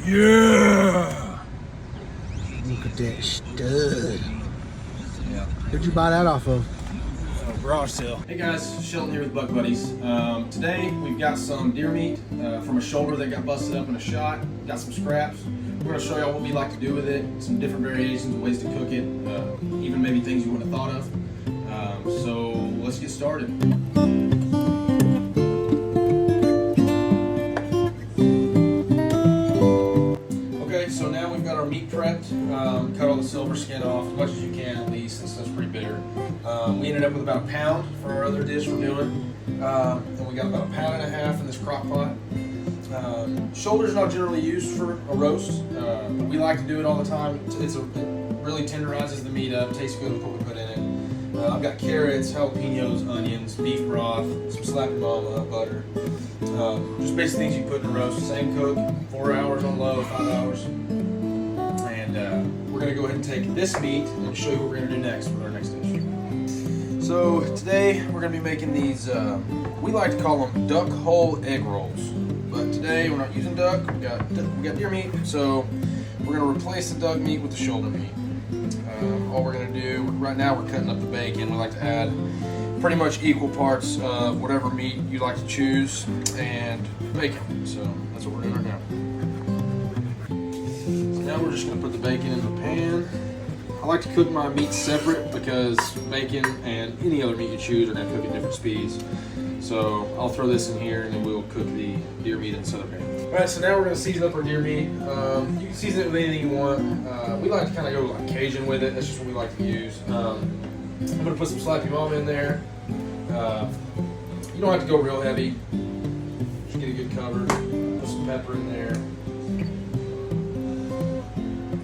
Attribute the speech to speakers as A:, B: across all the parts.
A: Yeah! Look at that stud. Yeah. Where'd you buy that off of? Garage sale.
B: Hey guys, Chelton here with Buck Buddies. Today we've got some deer meat from a shoulder that got busted up in a shot. Got some scraps. We're going to show y'all what we like to do with it, some different variations, ways to cook it, even maybe things you wouldn't have thought of. So let's get started. Okay, so now we've got our meat prepped. Cut all the silver skin off as much as you can, at least. This stuff's pretty bitter. We ended up with about a pound for our other dish we're doing. And we got about 1.5 pounds in this crock pot. Shoulder's not generally used for a roast. We like to do it all the time. It really tenderizes the meat up, tastes good with what we put in it. I've got carrots, jalapenos, onions, beef broth, some slappy mama, butter. Just basic things you put in a roast. Same cook, 4 hours on low, 5 hours. And we're gonna go ahead and take this meat and show you what we're gonna do next with our next dish. So today we're gonna be making these, we like to call them duck hole egg rolls. But today we're not using duck, we got deer meat, so we're gonna replace the duck meat with the shoulder meat. All we're gonna do, right now we're cutting up the bacon. We like to add pretty much equal parts of whatever meat you like to choose and bacon. So that's what we're doing right now. So now we're just gonna put the bacon in the pan. I like to cook my meat separate because bacon and any other meat you choose are gonna cook at different speeds. So I'll throw this in here and then we'll cook the deer meat in the other pan. Alright, so now we're going to season up our deer meat. You can season it with anything you want. We like to kind of go like Cajun with it. That's just what we like to use. I'm going to put some slappy mama in there. You don't have to go real heavy. Just get a good cover. Put some pepper in there.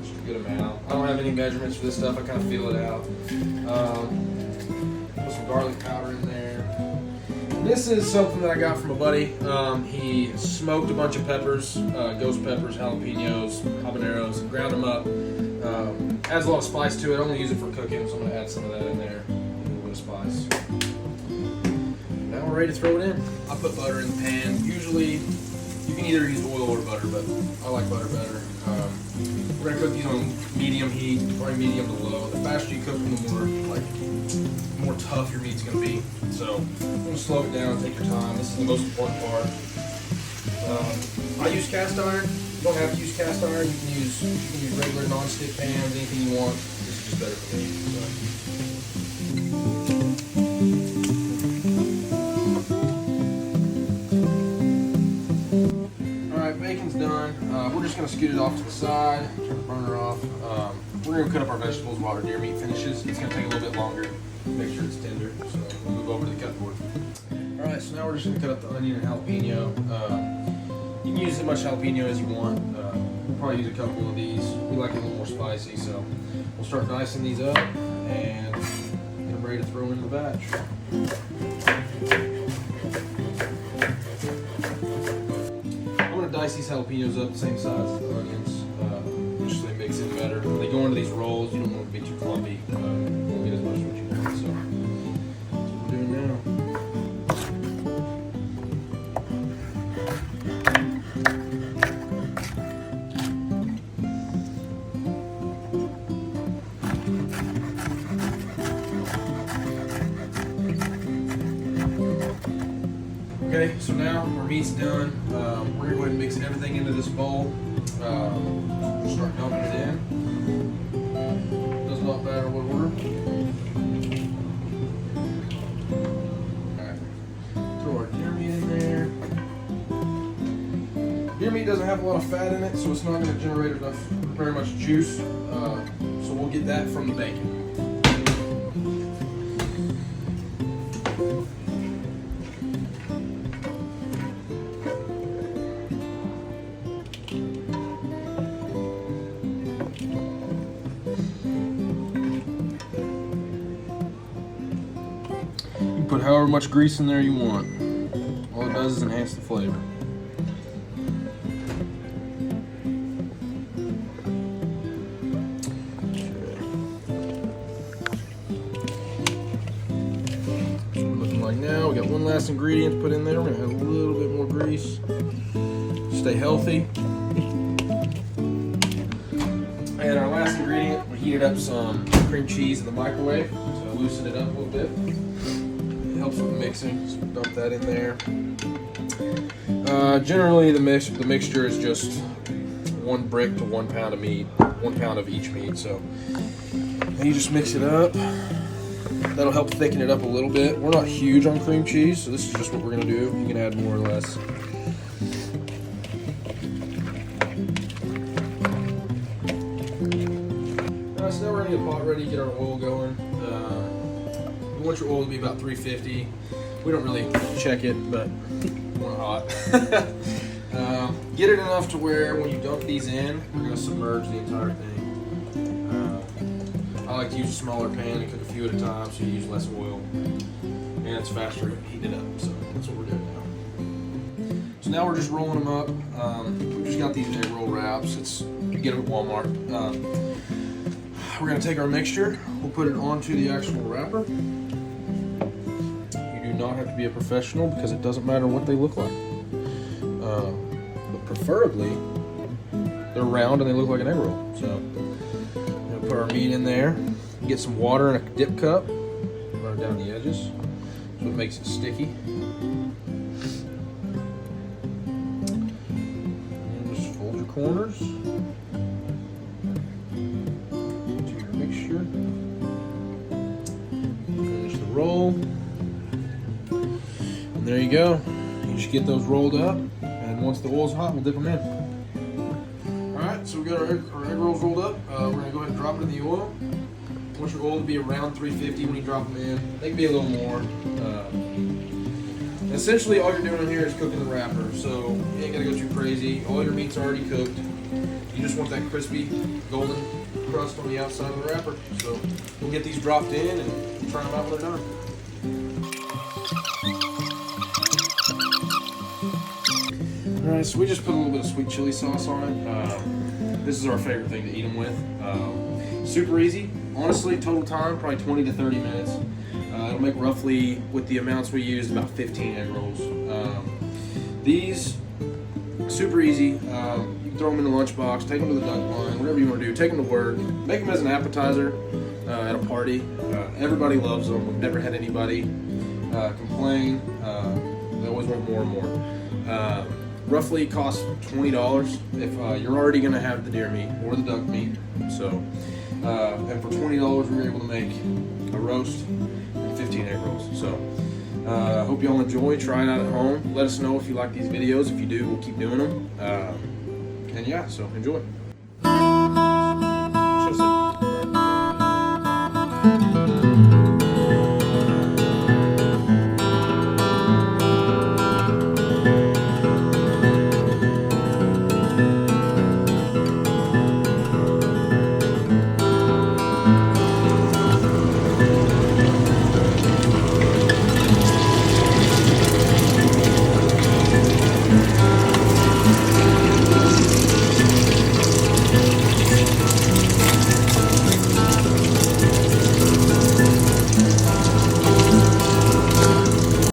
B: Just a good amount. I don't have any measurements for this stuff. I kind of feel it out. Put some garlic powder in there. This is something that I got from a buddy. He smoked a bunch of peppers, ghost peppers, jalapenos, habaneros, ground them up. Adds a lot of spice to it. I only use it for cooking, so I'm going to add some of that in there. A little bit of spice. Now we're ready to throw it in. I put butter in the pan. Usually, you can either use oil or butter, but I like butter better. We're going to cook these on medium heat, probably medium to low. The faster you cook them, the more tough your meat's going to be. So I'm going to slow it down, take your time. This is the most important part. I use cast iron. You don't have to use cast iron. You can use regular non-stick pans, anything you want. This is just better for me. So. Alright, bacon's done. We're just going to scoot it off to the side, turn the burner off. We're going to cut up our vegetables while our deer meat finishes. It's going to take a little bit longer. Make sure it's tender, so we'll move over to the cut board. Alright, so now we're just going to cut up the onion and jalapeno. You can use as much jalapeno as you want. We'll probably use a couple of these. We like it a little more spicy, so we'll start dicing these up and get them ready to throw into the batch. I'm going to dice these jalapenos up the same size as the onions, just so they mix in better. When they go into these rolls, you don't want them to be too clumpy. You won't get as much as what you want, so that's what we're doing now. Okay, so now our meat's done. We're going to go ahead and mix everything into this bowl. We'll start dumping it in. Does not matter what order. Alright, throw our deer meat in there. Deer meat doesn't have a lot of fat in it, so it's not going to generate very much juice. So we'll get that from the bacon. Put however much grease in there you want. All it does is enhance the flavor. Okay. That's what we're looking like now. We got one last ingredient to put in there. We're gonna add a little bit more grease. Stay healthy. And our last ingredient, we heated up some cream cheese in the microwave to loosen it up a little bit. It helps with mixing, so we'll dump that in there. Generally, the mixture is just 1 brick to 1 pound of meat, 1 pound of each meat. So and you just mix it up. That'll help thicken it up a little bit. We're not huge on cream cheese, so this is just what we're gonna do. You can add more or less. Alright, so now we're gonna get a pot ready, get our oil going. You want your oil to be about 350. We don't really check it, but more hot. Get it enough to where when you dump these in, we're gonna submerge the entire thing. I like to use a smaller pan and cook a few at a time, so you use less oil, and it's faster to heat it up. So that's what we're doing now. So now we're just rolling them up. We just got these egg roll wraps. You get them at Walmart. We're gonna take our mixture. We'll put it onto the actual wrapper. You do not have to be a professional because it doesn't matter what they look like. But preferably, they're round and they look like an egg roll. So. Put our meat in there, get some water in a dip cup, run it down the edges so it makes it sticky. And just fold your corners into your mixture. Finish the roll. And there you go. You just get those rolled up, and once the oil's hot, we'll dip them in. Alright, so we got our egg rolls rolled up. We're going to go ahead and drop it in the oil. I want your oil to be around 350 when you drop them in. They can be a little more. Essentially, all you're doing in here is cooking the wrapper, so you ain't got to go too crazy. All your meat's already cooked. You just want that crispy, golden crust on the outside of the wrapper. So we'll get these dropped in and try them out when they're done. Alright, so we just put a little bit of sweet chili sauce on it. This is our favorite thing to eat them with. Super easy. Honestly, total time, probably 20 to 30 minutes. It'll make roughly, with the amounts we used, about 15 egg rolls. These, super easy. You can throw them in the lunchbox, take them to the duck line, whatever you want to do. Take them to work. Make them as an appetizer at a party. Everybody loves them. We've never had anybody complain. They always want more and more. Roughly costs $20 if you're already going to have the deer meat or the duck meat. So, and for $20 we were able to make a roast and 15 egg rolls. So, hope y'all enjoy. Try it out at home. Let us know if you like these videos. If you do, we'll keep doing them. And yeah, so enjoy.